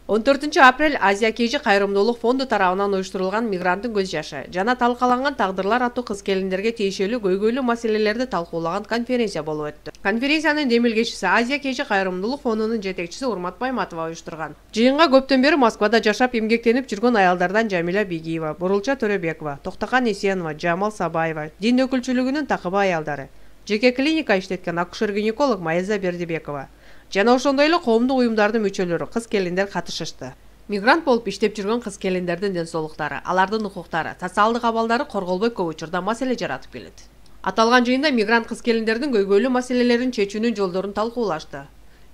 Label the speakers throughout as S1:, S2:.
S1: 14 апрель Азия KG кайрымдуулук фонду тарабынан уюштурулган мигранттын көз жашы жана талкаланган тагдырлар аттуу кыз-келиндерге тиешелүү көйгөйлүү маселелерди талкуулаган конференция болуп өттү. Конференциянын демилгечиси Азия KG кайрымдуулук фондунун жетекчиси Урмат Байматова уюштурган. Жыйынга көптөн бери Москвада жашап эмгектенип жүргөн аялдардан Жамиля Бигиева, Бурулча Төрөбекова, Токтокан Эсенова, Жамал Сабаева, дин өкүлчүлүгүнүн такыбы аялдары, жеке клиника иштеткен акушер-гинеколог Майза Бердибекова жана ошондой эле коомдук уюмдардын мүчөлөрү кыз-келиндер катышышты. Мигрант болуп иштеп жүргөн кыз-келиндердин ден соолуктары, алардын укуктары, социалдык абалдары корголбой көп учурда маселе жаратып келет. Аталган жыйында мигрант кыз-келиндердин көйгөйлүү маселелерин чечүүнүн жолдорун талкуулашты.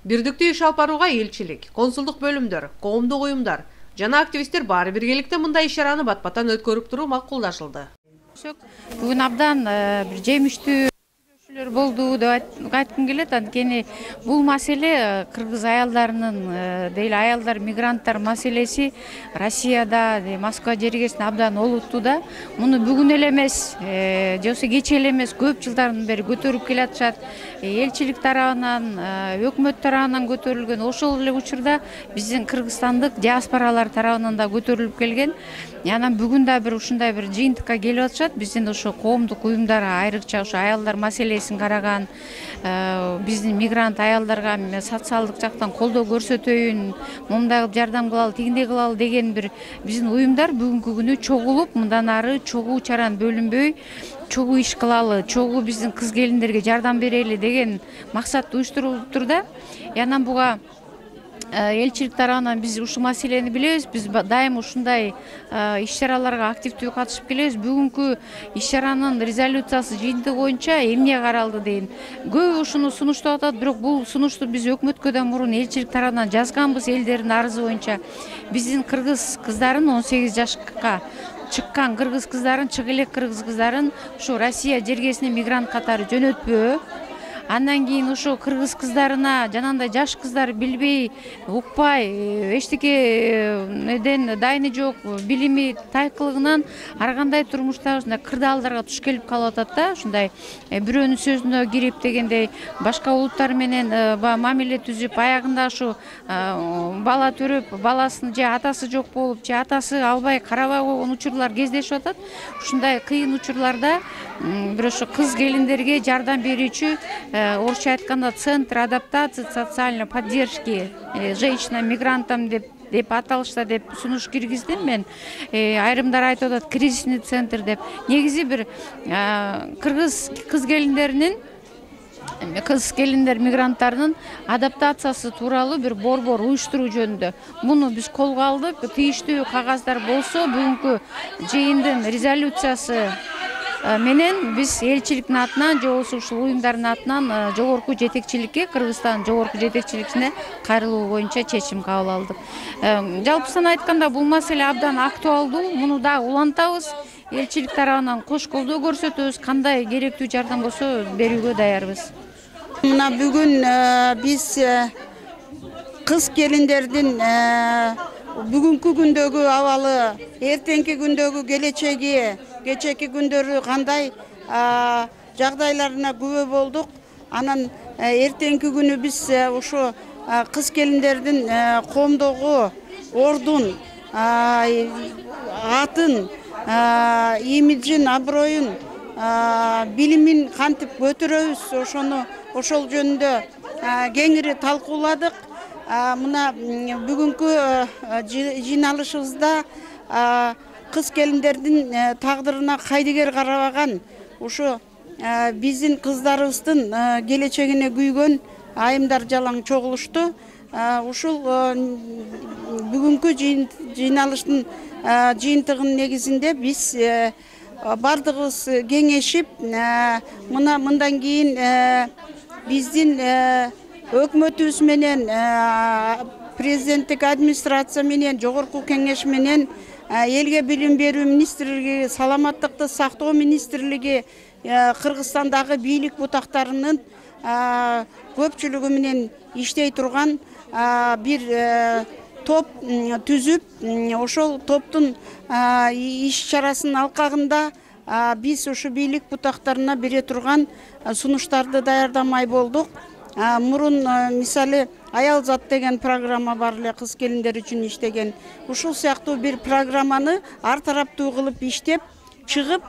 S1: Бирдиктүү иш алып барууга элчилик, консулдук бөлүмдөр, коомдук уюмдар жана активисттер баары биргеликте мындай иш-чараны бат-баттан өткөрүп туруу макулдашылды.
S2: Бүгүн абдан бир жемиштүү болду деп айткым келет. Анткени бул маселе кыргыз аялдарынын дейли аялдар мигранттар маселеси Россияда, Москва жергесинде абдан олуттуу да. Муну бүгүн эле эмес, же болбосо кече эле эмес, көп жылдардан бери көтөрүп келатышат. Элчилик тарабынан, өкмөт тарабынан көтөрүлгөн. Ошол эле учурда биздин кыргызстандык диаспоралар тарабынан да көтөрүлүп келген. Анан бүгүн да бир ушундай бир жыйынтыкка келип атышат. Биздин ошо коомдук уюмдар айрыкча ошо аялдар маселесин караган, биздин мигрант аялдарга социалдык жактан колдоо көрсөтөйүн, момундай кылып жардам кылалы, тигиндей кылалы деген бир биздин уюмдар бүгүнкү күнү чогулуп, мындан ары чогуу чаран бөлүнбөй, чогуу иш кылалы, чогуу биздин кыз-келиндерге жардам берели деген максатты уюштурулуптур да. Анан буга элчилик тарабынан биз ушул маселени билебиз. Биз дайым ушундай иш-чараларга активдүү катышып келебиз. Бүгүнкү иш-чаранын резолюциясы жыйынтыгы боюнча эмне каралды дейин. Көп ушуну сунуштап атат, бирок бул сунушту биз өкмөткө да мурун элчилик тарабынан жазганбыз. Элдердин арызы боюнча биздин кыргыз кыздарын 18 жашка чыккан кыргыз кыздарын, чык элек кыргыз кыздарын ушу Россия жергесине мигрант катары жөнөтпөө. Андан кийин ошо кыргыз кыздарына жанагындай жаш кыздар билбей, укпай, эчтеке неден дайыны жок, билими тайкылыгынан ар кандай турмушта ушундай кырдаалдарга туш келип калып атат да. Ушундай бирөөнүн сөзүнө кирип дегендей башка улуттар менен мамиле түзүп, аягында ушу бала төрөп, баласын же атасы жок болуп, же атасы албай, карабай койгон учурлар кездешип атат. Ушундай кыйын учурларда бир ошо кыз-келиндерге жардам берүүчү, орусча айтканда центр адаптации социальной поддержки женщинам-мигрантам деп аталышта деп сунуш киргиздим мен. Айрымдар айтып атат кризисный центр деп. Негизи бир кыргыз кыз-келиндеринин кыз-келиндер мигранттарынын адаптациясы тууралуу бир борбор уюштуруу жөнүндө. Муну биз колго алдык. Тийиштүү кагаздар болсо бүгүнкү жыйындын резолюциясы менен биз элчиликтин атынан же болбосо ушул уюмдардын атынан жогорку жетекчиликке, Кыргызстан жогорку жетекчилигине кайрылуу боюнча чечим кабыл алдык. Жалпысынан айтканда бул маселе абдан актуалдуу. Муну да улантабыз. Элчилик тарабынан кош колдоо көрсөтөбүз. Кандай керектүү жардам болсо берүүгө даярбыз.
S3: Мына бүгүн биз кыз-келиндердин бүгүнкү күндөгү абалы, эртеңки күндөгү келечеги, кечеки күндөрү кандай жагдайларына күбө болдук. Анан эртеңки күнү биз ушу кыз-келиндердин коомдогу ордун, атын, имиджин, аброюн, билимин кантип көтөрөбүз, ошол жөнүндө кеңири талкууладык. Мына бүгүнкү жыйналышыбызда кыз-келиндердин тагдырына кайдыгер карабаган, ушу биздин кыздарыбыздын келечегине күйгөн айымдар жалаң чогулушту. Ушул бүгүнкү жыйналыштын жыйынтыгынын негизинде биз бардыгыбыз кеңешип, мындан кийин биздин өкмөтүбүз менен, президенттик администрация менен, жогорку кеңеш менен, элге билим берүү министрлиги, саламаттыкты сактоо министрлиги, Кыргызстандагы бийлик бутактарынын көпчүлүгү менен иштей турган бир топ түзүп, ошол топтун иш-чарасынын алкагында биз ушу бийлик бутактарына бере турган сунуштарды даярдамай болдук. Мурун мисалы аял зат деген программа бар эле, кыз келиндер үчүн иштеген. Ушул сыяктуу бир программаны ар тараптуу кылып иштеп чыгып,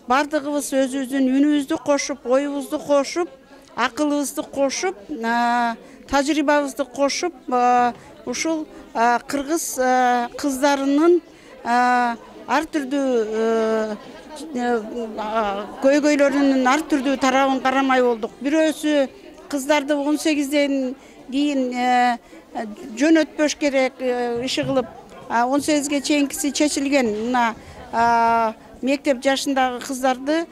S3: бардыгыбыз өзүбүздүн үнүбүздү кошуп, оюбузду кошуп, акылыбызды кошуп, тажрыйбабызды кошуп, ушул кыргыз кыздарынын ар түрдүү көйгөйлөрүнүн ар түрдүү тарабын карамай болдук. Бирөөсү кыздарды 18ден кийин жөнөтпөш керек иши кылып, 18ге чейинкиси чечилген. Мына мектеп жашындагы кыздарды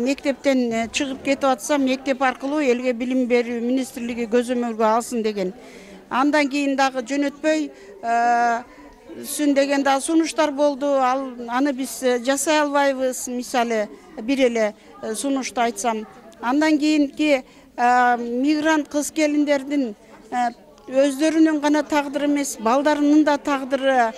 S3: мектептен чыгып кетип атса, мектеп аркылуу элге билим берүү министрлиги көзөмөлгө алсын деген. Андан кийин дагы жөнөтпөй сүн деген да сунуштар болду. Аны биз жасай албайбыз, мисалы бир эле сунушту айтсам. Андан кийинки мигрант кыз келиндердин өздөрүнүн гана тагдыры эмес, балдарынын да тагдыры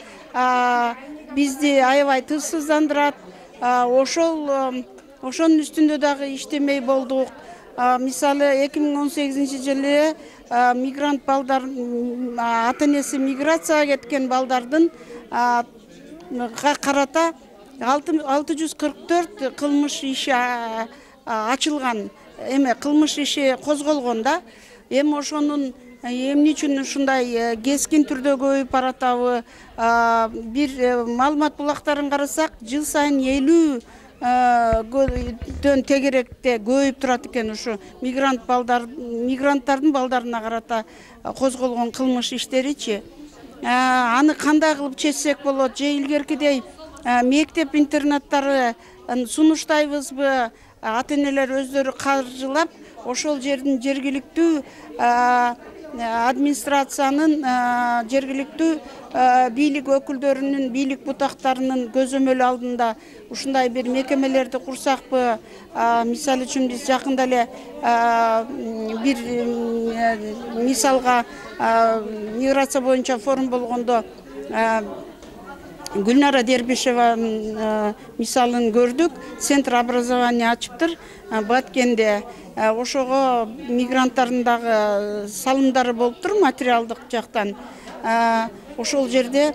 S3: бизди аябай тынчсыздандырат. Ошонун үстүндө дагы иштемей болдук. Мисалы 2018 жылы мигрант балдар, ата-энеси миграцияга кеткен балдардын карата 644 кылмыш иши ачылган, кылмыш иши козголгон да. Эми ошонун эмне үчүн ушундай кескин түрдө көбөйүп баратабы? Бир маалымат булактарын карасак, жыл сайын 50 тегеректе көбөйүп турат экен ушу мигранттардын балдарына карата козголгон кылмыш иштеричи. Аны кандай кылып чечсек болот? Же илгеркидей мектеп интернаттары сунуштайбызбы? Ата-энелер өздөрү каржылап, ошол жердин жергиликтүү администрациянын, жергиликтүү бийлик өкүлдөрүнүн, бийлик бутактарынын көзөмөлү алдында ушундай бир мекемелерди курсакпы? Мисалы үчүн биз жакында эле бир мисалга миграция боюнча форум болгондо Гүлнара Дербишеванын мисалын көрдүк. Центр образования ачыптыр Баткенде. Ошого мигранттардын дагы салымдары болуптур материалдык жактан. Ошол жерде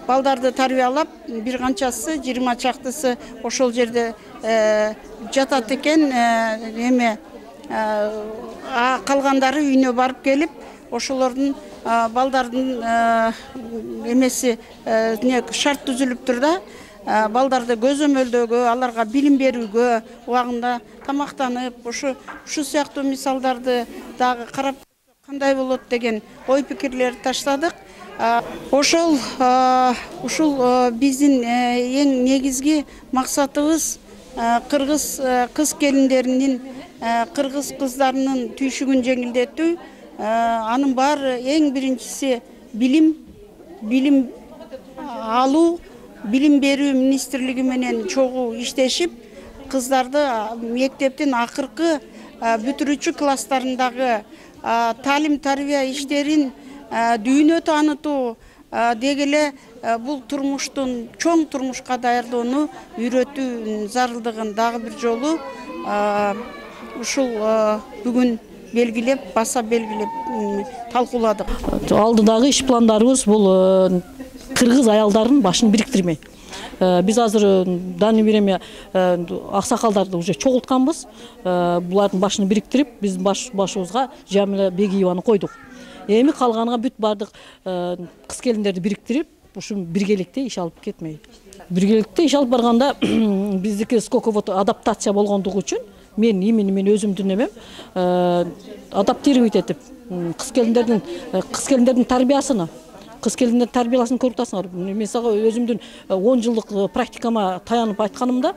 S3: балдарды тарбиялап, бир канчасы 20 чактысы ошол жерде жатат экен. Калгандары үйүнө барып келип, ошолордун балдардын эмеси шарт түзүлүптүр да. Балдарды көзөмөлдөгө, аларга билим берүүгө, убагында тамактанып, ушу сыяктуу мисалдарды дагы карап кандай болот деген ой пикирлерди таштадык. Ушул биздин эң негизги максатыбыз кыргыз кыз келиндеринин, кыргыз кыздарынын түйшүгүн жеңилдетүү. Анын баары эң биринчиси билим алуу, билим берүү министрлиги менен чогуу иштешип, кыздарды мектептин акыркы бүтүрүүчү класстарындагы талим тарбия иштерин дүйнө таанытуу, деги эле бул турмуштун, чоң турмушка даярдоону үйрөтүү зарылдыгын дагы бир жолу ушул бүгүн белгилеп, баса белгилеп талкууладык.
S4: Алдыдагы иш пландарыбыз бул кыргыз аялдардын башын бириктирмей. Биз азыр даны береме аксакалдарды уже чогултканбыз. Булардын башын бириктирип, биз башыбызга Жамила Бегиеваны койдук. Эми калганга бүт бардык кыз келиндерди бириктирип, ушу биргеликте иш алып кетмей. Биргеликте иш алып барганда биздики сколько вот адаптация болгондугу үчүн мен өзүмдүн эмем адаптировать этип кыз келиндердин тарбиясыны, кыз келиндердин тарбиялашын көрүп атасыңар. Мен сага өзүмдүн 10 жылдык практикама таянып айтканымда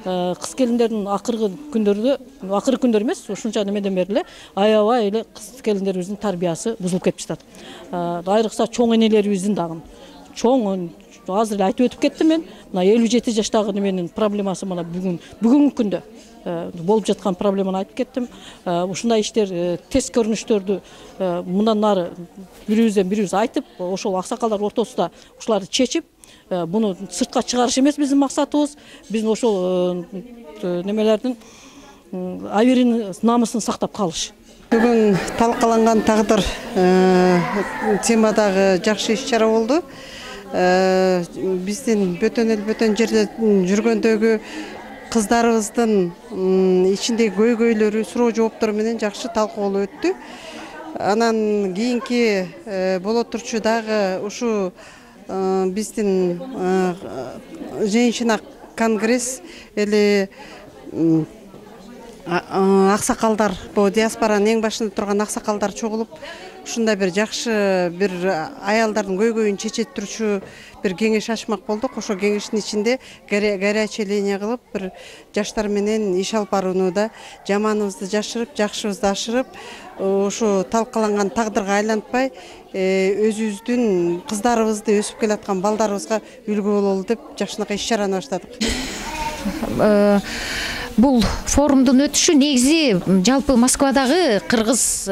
S4: кыз келиндердин акыркы күндөр эмес, ушунча немеден бери эле аябай эле кыз келиндерибиздин тарбиясы бузулуп кетип жатат. Айрыкча чоң энелерибиздин дагы чоң, азыр эле айтып өтүп кеттим мен. Мына 57 жаштагы неменин проблемасы мына бүгүнкү күндө болуп жаткан проблеманы айтып кеттим. Ушундай иштер, тест көрүнүштөрдү мындан нары бирибиз айтып, ошол аксакалдар ортосунда ушуларды чечип, буну сыртка чыгарыш эмес биздин максатыбыз. Биздин ошол немелердин авирин намысын сактап калыш.
S5: Бүгін талқыланған тағдыр темадағы жақсы іс-шара болды. Біздің бөтен жерде жүргендегі қыздарыбыздың ішінде көйгөйлөрү, суроо жооптор менен жақсы талкуулуу өттү. Анан кийинки боло турчу дагы ушу биздин женщина конгресс или аксакалдар, бул диаспоранын эң башында турган аксакалдар чогулуп, ушундай бир жакшы бир аялдардын көйгөйүн чечет турчу бир кеңеш ачмак болдук. Ошо кеңештин ичинде горячее кылып, бир жаштар менен иш алып баруунуда жаманыбызды жашырып, жакшыбызды ашырып, ошо талкаланган тагдырга айлантпай, өзүбүздүн кыздарыбызды, өсүп келаткан балдарыбызга үлгү бололу деп жакшынакай иш-чараны баштадык.
S6: Бул форумдун өтүшү негизи жалпы Москвадагы кыргыз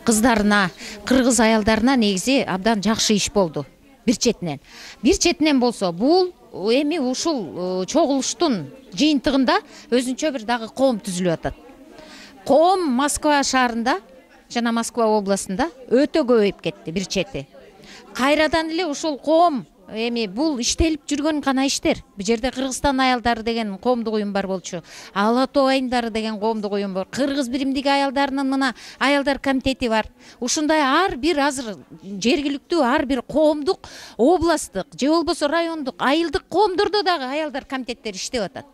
S6: кыздарына, кыргыз аялдарына негизи абдан жакшы иш болду. Бир четинен болсо, бул эми ушул чогулуштун жыйынтыгында өзүнчө бир дагы коом түзүлүп атат. Коом Москва шаарында жана Москва областында өтө көбөйүп кетти бир чети. Кайрадан эле ушул коом эми бул иштелип жүргөн гана иштер. Бул жерде Кыргызстан аялдары деген коомдук уюм бар болчу. Ала Тоо айымдары деген коомдук уюм бар. Кыргыз биримдиги аялдарынын мына аялдар комитети бар. Ушундай ар бир азыр жергиликтүү ар бир коомдук, областтык же болбосо райондук, айылдык коомдордо дагы аялдар комитеттери иштеп атат.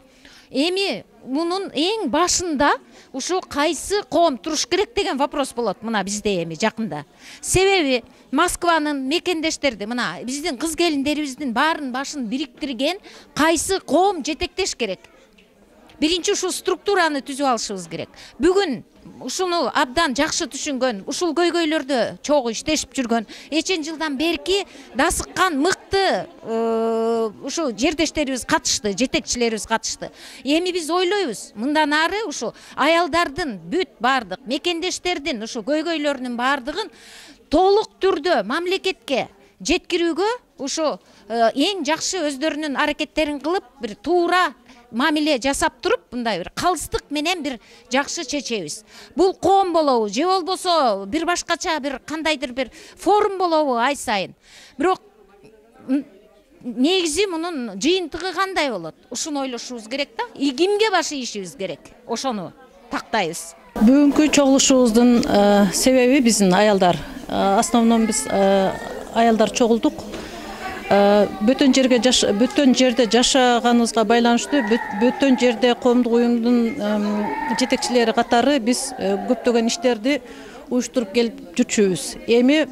S6: Эми мунун эң башында ушу кайсы коом туруш керек деген вопрос болот мына бизде эми жакында. Себеби Москванын мекендештерди, мына биздин кыз келиндерибиздин баарын башын бириктирген кайсы коом жетектеш керек. Биринчи ушул структураны түзүп алышыбыз керек. Бүгүн ушуну абдан жакшы түшүнгөн, ушул көйгөйлөрдө чогуу иштешип жүргөн, эчен жылдан берки дасыккан мыкты ушу жердештерибиз катышты, жетекчилерибиз катышты. Эми биз ойлойбуз, мындан ары ушу аялдардын бүт бардык мекендештердин ушу көйгөйлөрүнүн бардыгын толук түрдө мамлекетке жеткирүүгө ушу эң жакшы өздөрүнүн аракеттерин кылып, бир туура мамиле жасап туруп, мындай бир калыстык менен бир жакшы чечебиз. Бул коом болобу, же болбосо бир башкача бир кандайдыр бир форум болобу ай сайын. Бирок негизи мунун жыйынтыгы кандай болот? Ушуну ойлошубуз керек да. Кимге баш ийишибиз керек? Ошону тактайбыз.
S4: Бүгүнкү чогулушубуздун себеби биздин аялдар. Основном биз аялдар чогулдук. Бөтөн жерде жашаганыбызга байланыштуу, бөтөн жерде коомдук уюмдун жетекчилери катары биз көптөгөн иштерди уюштуруп келип жүрчүбүз. Эми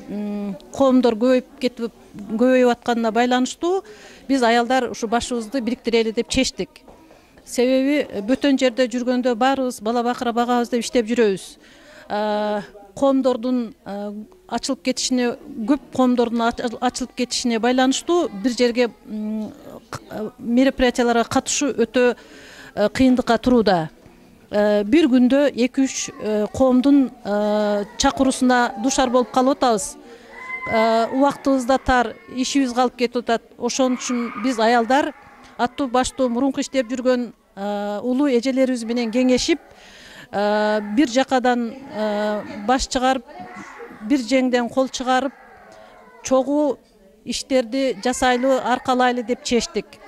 S4: коомдор көбөйүп атканына байланыштуу биз аялдар ушу башыбызды бириктирели деп чечтик. Себеби бөтөн жерде жүргөндө баарыбыз бала бакыра багабыз деп иштеп жүрөбүз. Коомдордун ачылып кетишине, көп коомдордун ачылып кетишине байланыштуу бир жерге мероприятияларга катышуу өтө кыйындыкка турууда. Бир күндө 2-3 коомдун чакыруусуна душар болуп калып атабыз. Убактыбыз да тар, ишибиз калып кетип атат. Ошон үчүн биз аялдар аттуу баштуу мурунку иштеп жүргөн улуу эжелерибиз менен кеңешип, бир жакадан баш чыгарып, бир жеңден кол чыгарып, чогуу иштерди жасайлы, аркалайлы деп чечтик.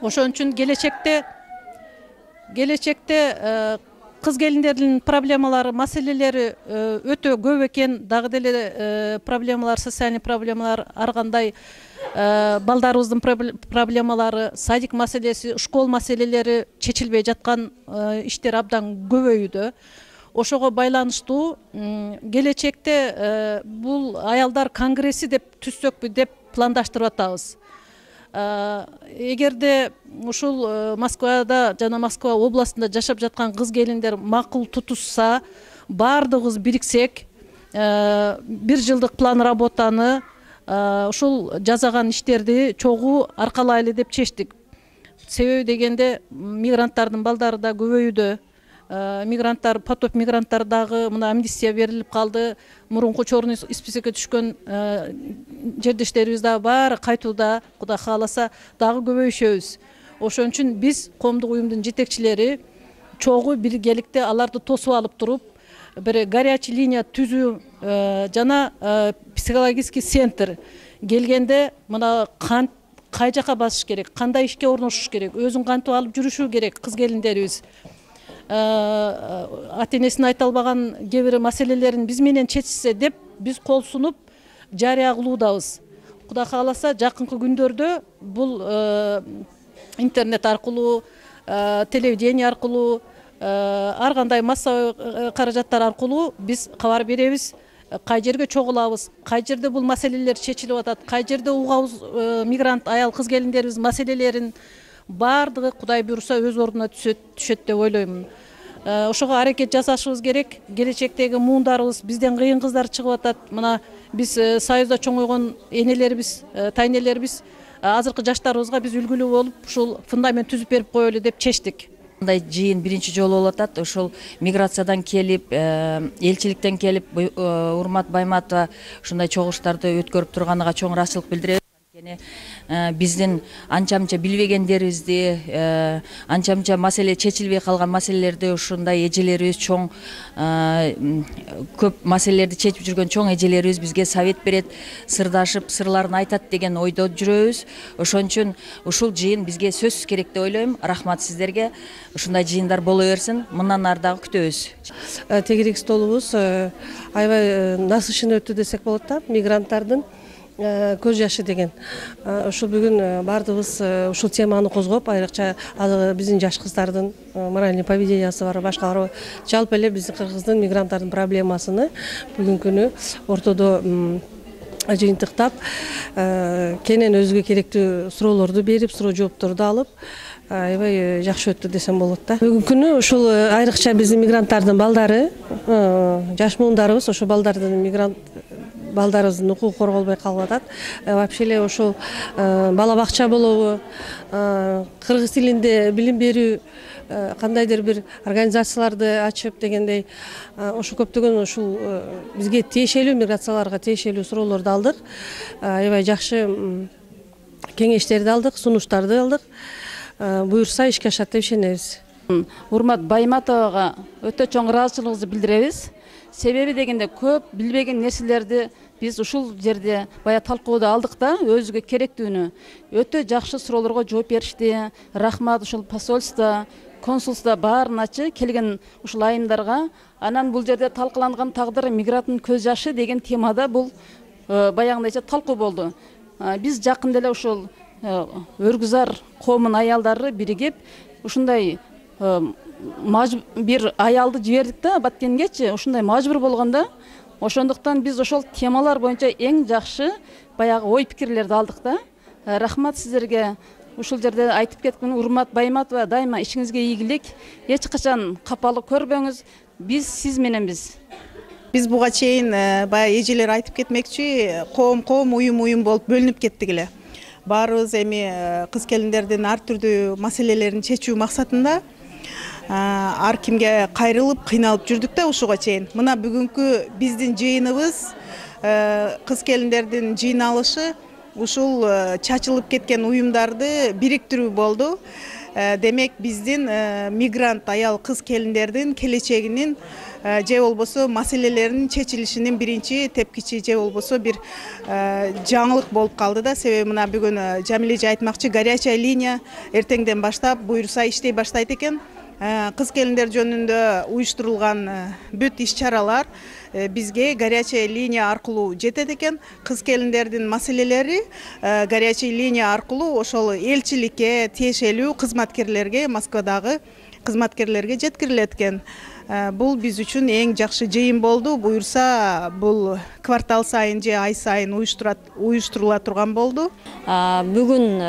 S4: Ошон үчүн келечекте кыз келиндердин проблемалары, маселелери өтө көп экен. Дагы деле проблемалар, социальный проблемалар, ар кандай балдарыбыздын проблемалары, садик маселеси, школ маселелери чечилбей жаткан иштер абдан көбөйүүдө. Ошого байланыштуу келечекте бул аялдар конгресси деп түзсөкпү деп пландаштырып атабыз. Эгерде ушул Москвада жана Москва областында жашап жаткан кыз келиндер макул тутушса, баардыгыбыз бириксек, бир жылдык план работаны ушул жасаган иштерди чогуу аркалайлы деп чечтик. Себеби дегенде мигранттардын балдары да көбөйүүдө. Мигранттар, потоп мигранттар дагы мына амнистия берилип калды. Мурунку чорный списокко түшкөн жердештерибиз да баары кайтууда, Кудай кааласа дагы көбөйүшөбүз. Ошон үчүн биз коомдук уюмдун жетекчилери чогуу биргеликте аларды тосуп алып туруп, бир горячий линия түзүү жана психологический центр келгенде мына кай жака басыш керек, кандай ишке орношуш керек, өзүн кантип алып жүрүшү керек кыз келиндерибиз. Ата энесине айта албаган кээ бир маселелерин биз менен чечсе деп биз кол сунуп жарыя кылуудабыз. Кудай кааласа жакынкы күндөрдө бул интернет аркылуу, телевидение аркылуу, ар кандай массовый каражаттар аркылуу биз кабар беребиз. Кай жерге чогулабыз, кай жерде бул маселелер чечилип атат, кай жерде угабыз мигрант аял кыз келиндерибиз маселелерин баардыгы Кудай буйруса өз ордуна түшөт деп ойлоймун. Ошого аракет жасашыбыз керек. Келечектеги муундарыбыз бизден кыйын кыздар чыгып атат. Мына биз союзда чоңойгон энелерибиз, тайнелерибиз азыркы жаштарыбызга биз үлгүлүү болуп ушул фундамент түзүп берип коелу деп чечтик.
S7: Мындай жыйын биринчи жолу болуп атат. Ошол миграциядан келип, элчиликтен келип Урмат Байматова ушундай чогулуштарды өткөрүп турганына чоң ыраазычылык билдиребиз. Биздин анча-мынча билбегендерибизди, анча-мынча маселе чечилбей калган маселелерди ушундай эжелерибиз, чоң көп маселелерди чечип жүргөн чоң эжелерибиз бизге совет берет, сырдашып, сырларын айтат деген ойдо жүрөбүз. Ошон үчүн ушул жыйын бизге сөзсүз керек деп ойлойм. Рахмат сиздерге. Ушундай жыйындар боло берсин. Мындан ары дагы күтөбүз.
S8: Тегерек столубуз аябай насыщенный өттү десек болот да, мигранттардын көз жашы деген. Ушул бүгүн баардыгыбыз ушул теманы козгоп, айрыкча биздин жаш кыздардын моральный поведениясы бар, башкалар жалпы эле биздин кыргыздын мигранттардын проблемасыны бүгүнкү күнү ортодо жыйынтыктап, кенен өзгө керектүү суроолорду берип, суроо жоопторду алып, аябай жакшы өттү десем болот да. Бүгүнкү күнү ушул айрыкча биздин мигранттардын балдары, жаш муундарыбыз ошо балдардын балдарыбыздын укугу корголбой калып атат. Вообще эле ошол бала бакча болобу, кыргыз тилинде билим берүү, кандайдыр бир организацияларды ачып дегендей, ошо көптөгөн ушул бизге тиешелүү, миграцияларга тиешелүү суроолорду алдык. Аябай жакшы кеңештерди алдык, сунуштарды алдык. Буюрса ишке ашат деп ишенебиз.
S9: Урмат Байматовага өтө чоң ыраазычылыгыбызды билдиребиз. Себеби дегенде көп билбеген нерселерди биз ушул жерде бая талкууда алдык да, өзүгө керектүүнү. Өтө жакшы суроолорго жооп беришти. Рахмат ушул посольство, консулство баарыначы келген ушул айымдарга. Анан бул жерде талкыланган тагдыр мигранттын көз жашы деген темада бул баягындайча талкуу болду. Биз жакында эле ушул өргүзар коомун аялдары биригип ушундай бир аялды жибердик да Баткенгечи, ушундай мажбур болгондо. Ошондуктан биз ошол темалар боюнча эң жакшы баягы ой пикирлерди алдык да. Рахмат сиздерге. Ушул жерде айтып кетким, Урмат Байматова дайыма ишиңизге ийгилик. Эч качан капалык көрбөңүз. Биз сиз мененбиз.
S10: Биз буга чейин баягы эжелер айтып кетмекчи, коом уюм болуп бөлүнүп кеттик эле. Баарыбыз эми кыз келиндердин ар түрдүү маселелерин чечүү максатында ар кимге кайрылып, кыйналып жүрдүк да ушуга чейин. Мына бүгүнкү биздин жыйыныбыз, кыз келиндердин жыйналышы ушул чачылып кеткен уюмдарды бириктирүү болду. Демек биздин мигрант аял кыз келиндердин келечегинин же болбосо маселелеринин чечилишинин биринчи тепкичи же болбосо бир жаңылык болуп калды да. Себеби мына бүгүн Жамиле айтмакчы, горячая линия эртеңден баштап буйруса иштей баштайт экен. Кыз келиндер жөнүндө уюштурулган бүт иш-чаралар бизге горячая линия аркылуу жетет экен. Кыз келиндердин маселелери горячая линия аркылуу ошол элчиликке тиешелүү кызматкерлерге, Москвадагы кызматкерлерге жеткирилет экен. Бул биз үчүн эң жакшы жыйын болду. Буюрса бул квартал сайын же ай сайын уюштурула турган болду.
S11: Бүгүн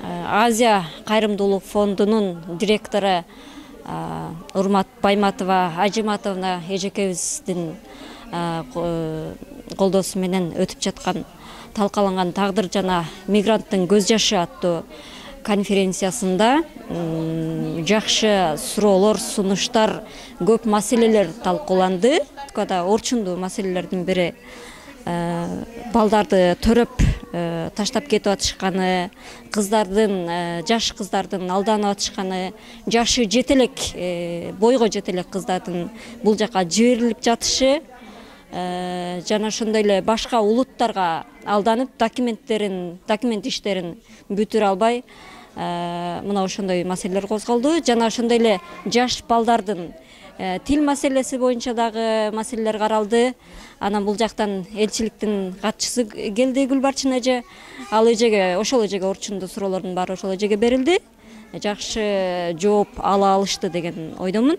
S11: Азия кайрымдуулук фондунун директору Урмат Байматова Ажиматовна эжекебиздин колдоосу менен өтүп жаткан талкаланган тагдыр жана мигранттын көз жашы аттуу конференциясында жакшы суроолор, сунуштар, көп маселелер талкууланды. Орчундуу маселелердин бири балдарды төрөп таштап кетип атышканы, жаш кыздардын алданып атышканы, жашы жете элек, бойго жете элек кыздардын бул жака жиберилип жатышы, жана ошондой эле башка улуттарга алданып документ иштерин бүтүрө албай мына ошондой маселелер козголду. Жана ошондой эле жаш балдардын тил маселеси боюнча дагы маселелер каралды. Анан бул жактан элчиликтин катчысы келди, Гүлбарчын эже. Ал эжеге, ошол эжеге орчундуу суроолордун баары ошол эжеге берилди. Жакшы жооп ала алышты деген ойдомун.